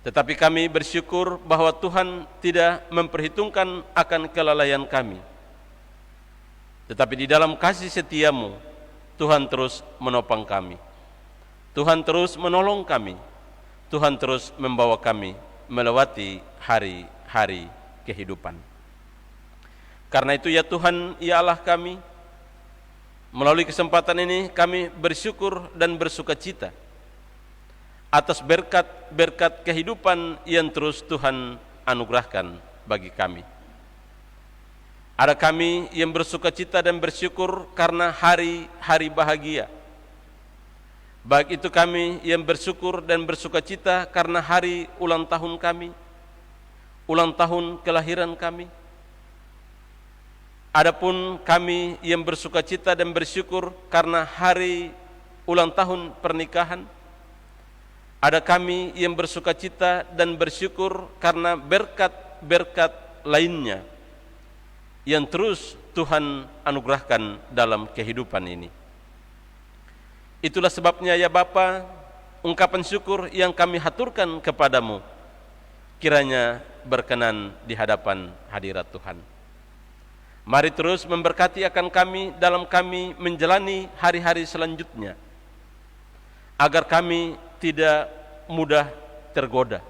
[SPEAKER 2] Tetapi kami bersyukur bahwa Tuhan tidak memperhitungkan akan kelalaian kami. Tetapi di dalam kasih setia-Mu, Tuhan terus menopang kami. Tuhan terus menolong kami. Tuhan terus membawa kami melewati hari-hari kehidupan. Karena itu ya Tuhan, ya Allah kami, melalui kesempatan ini kami bersyukur dan bersukacita atas berkat-berkat kehidupan yang terus Tuhan anugerahkan bagi kami. Ada kami yang bersukacita dan bersyukur karena hari-hari bahagia. Baik itu kami yang bersyukur dan bersukacita karena hari ulang tahun kami, ulang tahun kelahiran kami. Adapun kami yang bersukacita dan bersyukur karena hari ulang tahun pernikahan. Ada kami yang bersukacita dan bersyukur karena berkat-berkat lainnya yang terus Tuhan anugerahkan dalam kehidupan ini. Itulah sebabnya ya Bapa, ungkapan syukur yang kami haturkan kepadamu kiranya berkenan di hadapan hadirat Tuhan. Mari terus memberkati akan kami dalam kami menjalani hari-hari selanjutnya, agar kami tidak mudah tergoda,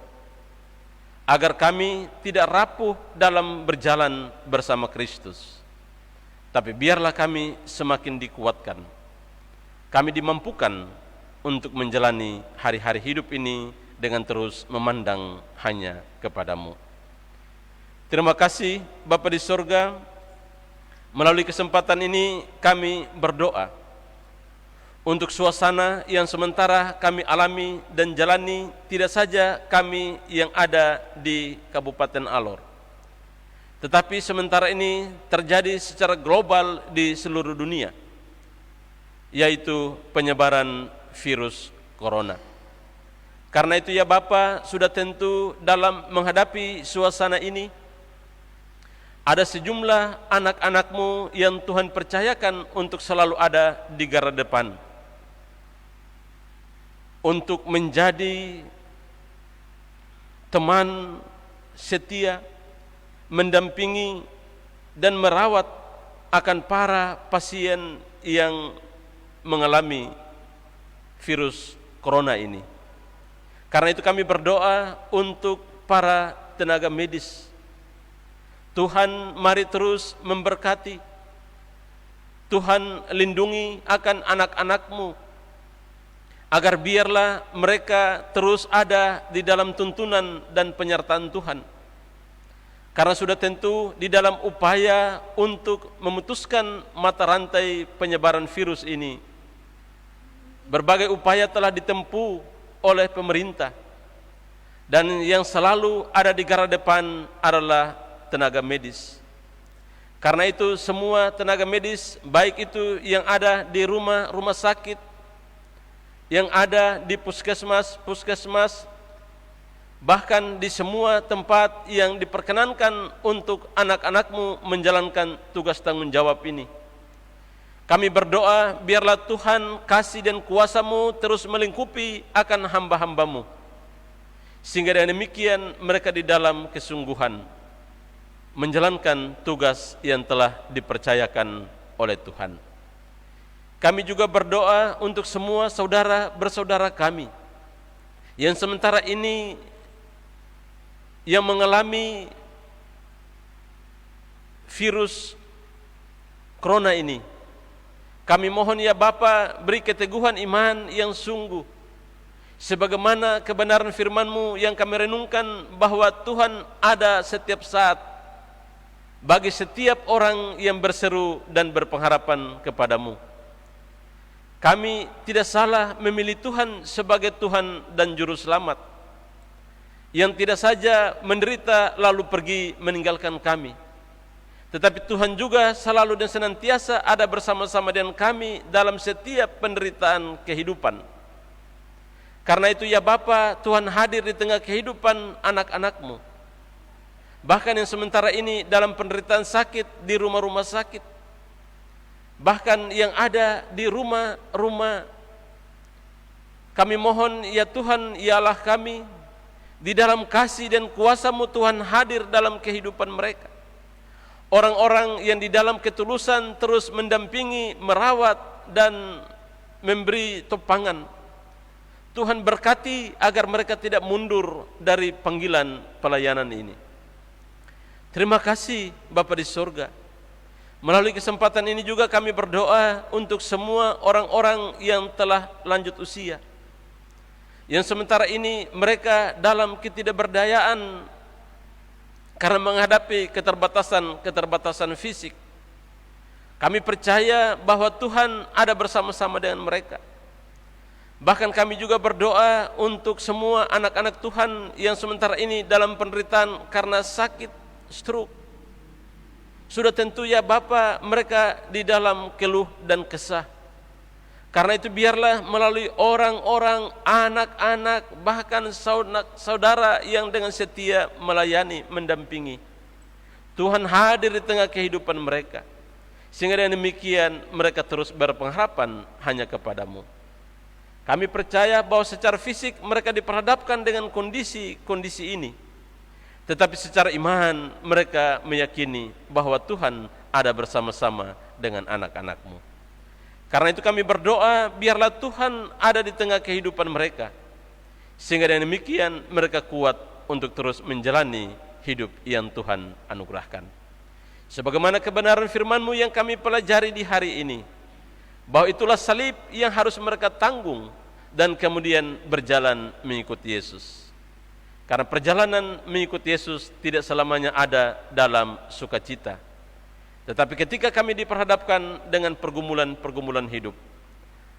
[SPEAKER 2] agar kami tidak rapuh dalam berjalan bersama Kristus, tapi biarlah kami semakin dikuatkan, kami dimampukan untuk menjalani hari-hari hidup ini dengan terus memandang hanya kepadamu. Terima kasih Bapa di surga, melalui kesempatan ini kami berdoa untuk suasana yang sementara kami alami dan jalani, tidak saja kami yang ada di Kabupaten Alor, tetapi sementara ini terjadi secara global di seluruh dunia, yaitu penyebaran virus corona. Karena itu ya Bapa, sudah tentu dalam menghadapi suasana ini, ada sejumlah anak-anak-Mu yang Tuhan percayakan untuk selalu ada di garda depan, untuk menjadi teman setia, mendampingi dan merawat akan para pasien yang mengalami virus corona ini. Karena itu kami berdoa untuk para tenaga medis. Tuhan mari terus memberkati, Tuhan lindungi akan anak-anak-Mu, agar biarlah mereka terus ada di dalam tuntunan dan penyertaan Tuhan. Karena sudah tentu di dalam upaya untuk memutuskan mata rantai penyebaran virus ini, berbagai upaya telah ditempuh oleh pemerintah, dan yang selalu ada di garda depan adalah tenaga medis. Karena itu semua tenaga medis, baik itu yang ada di rumah sakit, yang ada di puskesmas, bahkan di semua tempat yang diperkenankan untuk anak-anak-Mu menjalankan tugas tanggung jawab ini. Kami berdoa biarlah Tuhan kasih dan kuasa-Mu terus melingkupi akan hamba-hamba-Mu, sehingga dengan demikian mereka di dalam kesungguhan menjalankan tugas yang telah dipercayakan oleh Tuhan. Kami juga berdoa untuk semua saudara bersaudara kami yang sementara ini yang mengalami virus corona ini. Kami mohon ya Bapa, beri keteguhan iman yang sungguh, sebagaimana kebenaran firman-Mu yang kami renungkan bahwa Tuhan ada setiap saat bagi setiap orang yang berseru dan berpengharapan kepadamu. Kami tidak salah memilih Tuhan sebagai Tuhan dan Juru Selamat, yang tidak saja menderita lalu pergi meninggalkan kami, tetapi Tuhan juga selalu dan senantiasa ada bersama-sama dengan kami dalam setiap penderitaan kehidupan. Karena itu ya Bapa, Tuhan hadir di tengah kehidupan anak-anak-Mu, bahkan yang sementara ini dalam penderitaan sakit di rumah-rumah sakit, bahkan yang ada di rumah-rumah. Kami mohon ya Tuhan, ya Allah kami, di dalam kasih dan kuasa-Mu Tuhan hadir dalam kehidupan mereka. Orang-orang yang di dalam ketulusan terus mendampingi, merawat dan memberi topangan. Tuhan berkati agar mereka tidak mundur dari panggilan pelayanan ini. Terima kasih Bapa di surga. Melalui kesempatan ini juga kami berdoa untuk semua orang-orang yang telah lanjut usia, yang sementara ini mereka dalam ketidakberdayaan karena menghadapi keterbatasan fisik. Kami percaya bahwa Tuhan ada bersama-sama dengan mereka. Bahkan kami juga berdoa untuk semua anak-anak Tuhan yang sementara ini dalam penderitaan karena sakit stroke. Sudah tentu ya Bapa, mereka di dalam keluh dan kesah. Karena itu biarlah melalui orang-orang, anak-anak, bahkan saudara yang dengan setia melayani, mendampingi, Tuhan hadir di tengah kehidupan mereka, sehingga dengan demikian mereka terus berpengharapan hanya kepadamu. Kami percaya bahwa secara fisik mereka diperhadapkan dengan kondisi ini, tetapi secara iman mereka meyakini bahwa Tuhan ada bersama-sama dengan anak-anak-Mu. Karena itu kami berdoa biarlah Tuhan ada di tengah kehidupan mereka, sehingga dengan demikian mereka kuat untuk terus menjalani hidup yang Tuhan anugerahkan. Sebagaimana kebenaran firman-Mu yang kami pelajari di hari ini, bahwa itulah salib yang harus mereka tanggung dan kemudian berjalan mengikuti Yesus. Karena perjalanan mengikuti Yesus tidak selamanya ada dalam sukacita. Tetapi ketika kami diperhadapkan dengan pergumulan-pergumulan hidup,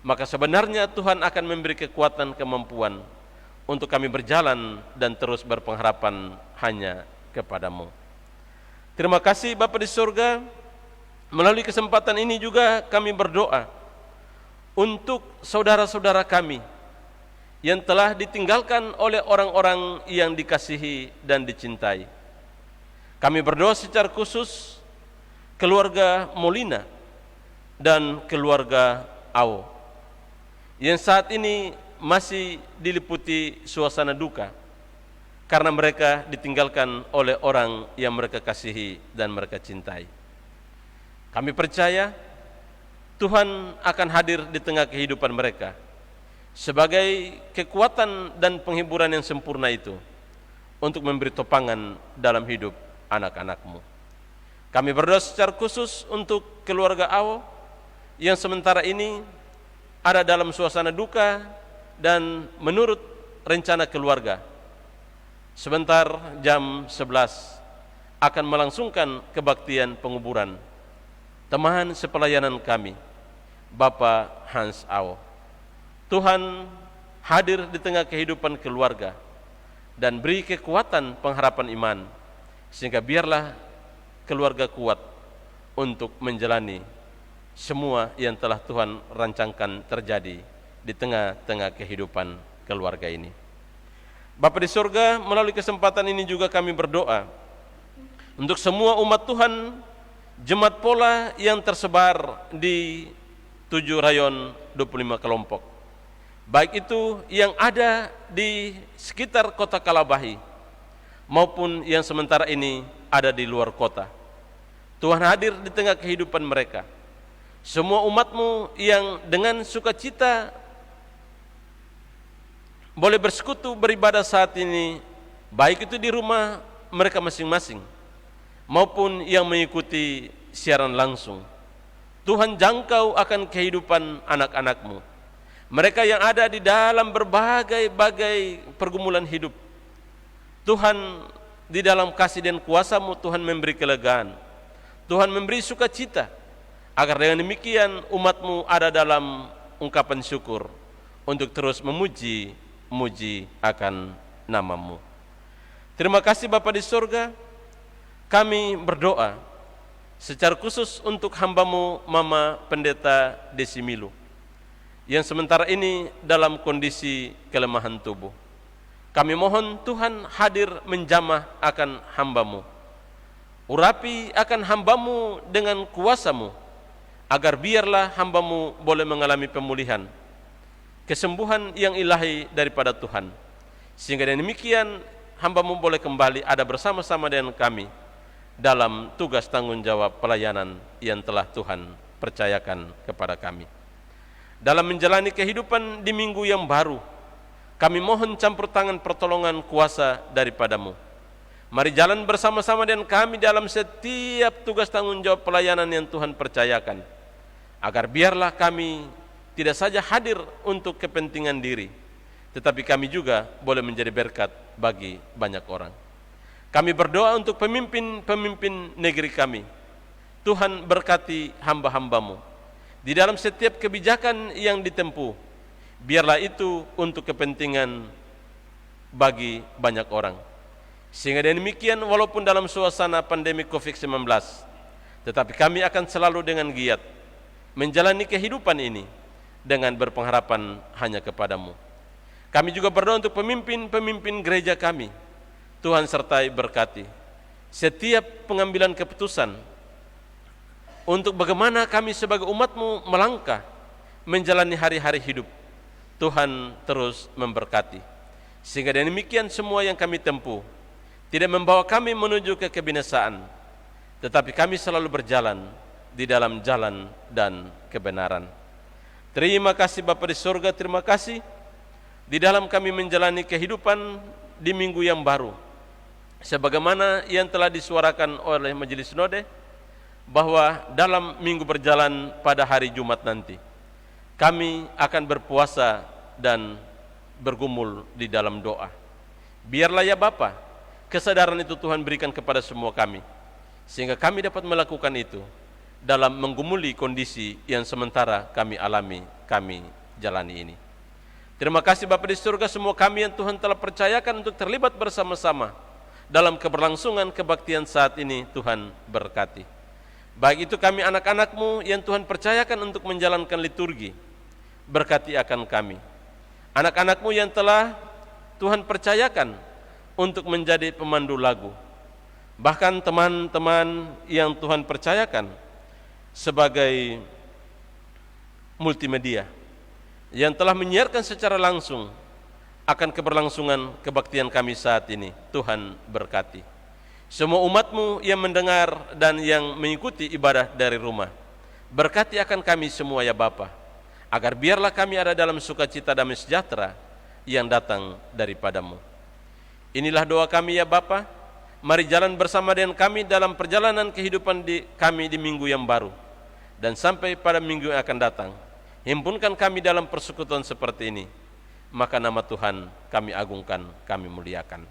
[SPEAKER 2] maka sebenarnya Tuhan akan memberi kekuatan, kemampuan untuk kami berjalan dan terus berpengharapan hanya kepadamu. Terima kasih Bapa di surga, melalui kesempatan ini juga kami berdoa untuk saudara-saudara kami yang telah ditinggalkan oleh orang-orang yang dikasihi dan dicintai. Kami berdoa secara khusus keluarga Molina dan keluarga Ao yang saat ini masih diliputi suasana duka karena mereka ditinggalkan oleh orang yang mereka kasihi dan mereka cintai. Kami percaya Tuhan akan hadir di tengah kehidupan mereka sebagai kekuatan dan penghiburan yang sempurna itu untuk memberi topangan dalam hidup anak-anak-Mu. Kami berdoa secara khusus untuk keluarga Ao yang sementara ini ada dalam suasana duka dan menurut rencana keluarga sebentar jam 11 akan melangsungkan kebaktian penguburan teman sepelayanan kami, Bapak Hans Ao. Tuhan hadir di tengah kehidupan keluarga dan beri kekuatan pengharapan iman sehingga biarlah keluarga kuat untuk menjalani semua yang telah Tuhan rancangkan terjadi di tengah-tengah kehidupan keluarga ini. Bapa di surga, melalui kesempatan ini juga kami berdoa untuk semua umat Tuhan, jemaat pola yang tersebar di 7 rayon 25 kelompok, baik itu yang ada di sekitar kota Kalabahi maupun yang sementara ini ada di luar kota. Tuhan hadir di tengah kehidupan mereka. Semua umat-Mu yang dengan sukacita boleh bersekutu beribadah saat ini, baik itu di rumah mereka masing-masing maupun yang mengikuti siaran langsung. Tuhan jangkau akan kehidupan anak-anak-Mu, mereka yang ada di dalam berbagai-bagai pergumulan hidup. Tuhan di dalam kasih dan kuasa-Mu, Tuhan memberi kelegaan, Tuhan memberi sukacita, agar dengan demikian umat-Mu ada dalam ungkapan syukur untuk terus memuji akan nama-Mu. Terima kasih Bapa di surga, kami berdoa secara khusus untuk hamba-Mu Mama Pendeta Desimilu yang sementara ini dalam kondisi kelemahan tubuh. Kami mohon Tuhan hadir menjamah akan hamba-Mu, urapi akan hamba-Mu dengan kuasa-Mu, agar biarlah hamba-Mu boleh mengalami pemulihan, kesembuhan yang ilahi daripada Tuhan, sehingga dengan demikian hamba-Mu boleh kembali ada bersama-sama dengan kami dalam tugas tanggung jawab pelayanan yang telah Tuhan percayakan kepada kami. Dalam menjalani kehidupan di minggu yang baru, kami mohon campur tangan pertolongan kuasa daripada-Mu. Mari jalan bersama-sama dengan kami dalam setiap tugas tanggung jawab pelayanan yang Tuhan percayakan, agar biarlah kami tidak saja hadir untuk kepentingan diri, tetapi kami juga boleh menjadi berkat bagi banyak orang. Kami berdoa untuk pemimpin-pemimpin negeri kami. Tuhan berkati hamba-hamba-Mu di dalam setiap kebijakan yang ditempuh. Biarlah itu untuk kepentingan bagi banyak orang. Sehingga dengan demikian walaupun dalam suasana pandemi COVID-19, tetapi kami akan selalu dengan giat menjalani kehidupan ini dengan berpengharapan hanya kepada-Mu. Kami juga berdoa untuk pemimpin-pemimpin gereja kami. Tuhan sertai berkati setiap pengambilan keputusan untuk bagaimana kami sebagai umat-Mu melangkah menjalani hari-hari hidup. Tuhan terus memberkati, sehingga dengan demikian semua yang kami tempuh tidak membawa kami menuju ke kebinasaan, tetapi kami selalu berjalan di dalam jalan dan kebenaran. Terima kasih Bapa di surga, terima kasih di dalam kami menjalani kehidupan di minggu yang baru, sebagaimana yang telah disuarakan oleh Majelis Sinode, bahwa dalam minggu berjalan pada hari Jumat nanti kami akan berpuasa dan bergumul di dalam doa. Biarlah ya Bapa, kesadaran itu Tuhan berikan kepada semua kami, sehingga kami dapat melakukan itu dalam menggumuli kondisi yang sementara kami alami, kami jalani ini. Terima kasih Bapa di surga, semua kami yang Tuhan telah percayakan untuk terlibat bersama-sama dalam keberlangsungan kebaktian saat ini, Tuhan berkati. Baik itu kami anak-anak-Mu yang Tuhan percayakan untuk menjalankan liturgi, berkati akan kami. Anak-anak-Mu yang telah Tuhan percayakan untuk menjadi pemandu lagu. Bahkan teman-teman yang Tuhan percayakan sebagai multimedia, yang telah menyiarkan secara langsung akan keberlangsungan kebaktian kami saat ini, Tuhan berkati. Semua umat-Mu yang mendengar dan yang mengikuti ibadah dari rumah, berkati akan kami semua ya Bapa, agar biarlah kami ada dalam sukacita damai sejahtera yang datang daripada-Mu. Inilah doa kami ya Bapa, mari jalan bersama dengan kami dalam perjalanan kehidupan kami di minggu yang baru, dan sampai pada minggu yang akan datang. Himpunkan kami dalam persekutuan seperti ini, maka nama Tuhan kami agungkan, kami muliakan.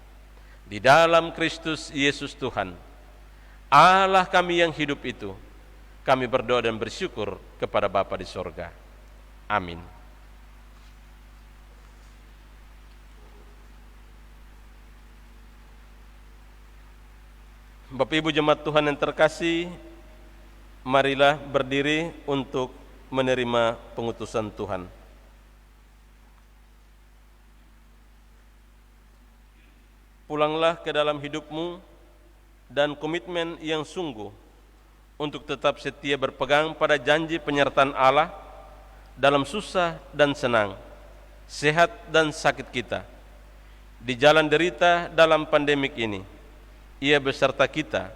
[SPEAKER 2] Di dalam Kristus Yesus Tuhan, Allah kami yang hidup itu, kami berdoa dan bersyukur kepada Bapa di sorga. Amin. Bapak Ibu jemaat Tuhan yang terkasih, marilah berdiri untuk menerima pengutusan Tuhan. Pulanglah ke dalam hidupmu dan komitmen yang sungguh untuk tetap setia berpegang pada janji penyertaan Allah dalam susah dan senang, sehat dan sakit kita. Di jalan derita dalam pandemik ini, Ia beserta kita.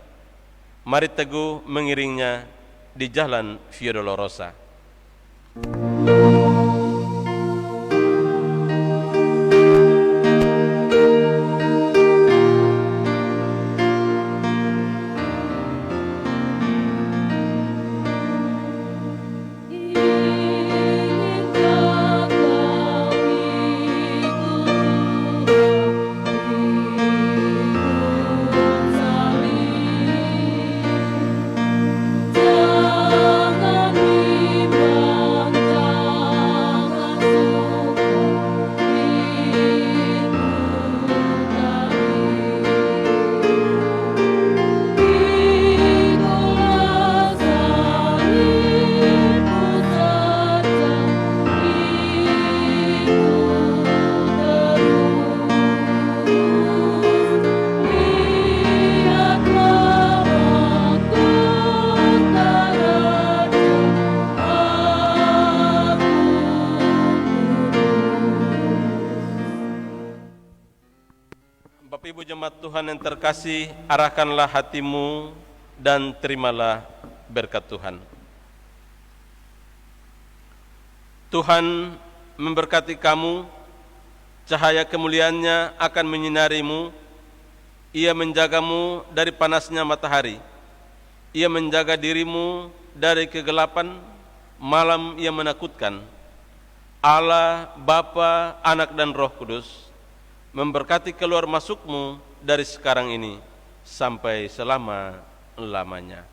[SPEAKER 2] Mari teguh mengiringnya di jalan Via Dolorosa. Tuhan yang terkasih, arahkanlah hatimu dan terimalah berkat Tuhan. Tuhan memberkati kamu, cahaya kemuliaannya akan menyinarimu, Ia menjagamu dari panasnya matahari, Ia menjaga dirimu dari kegelapan malam yang menakutkan. Allah, Bapa, Anak dan Roh Kudus memberkati keluar masukmu dari sekarang ini sampai selama-lamanya.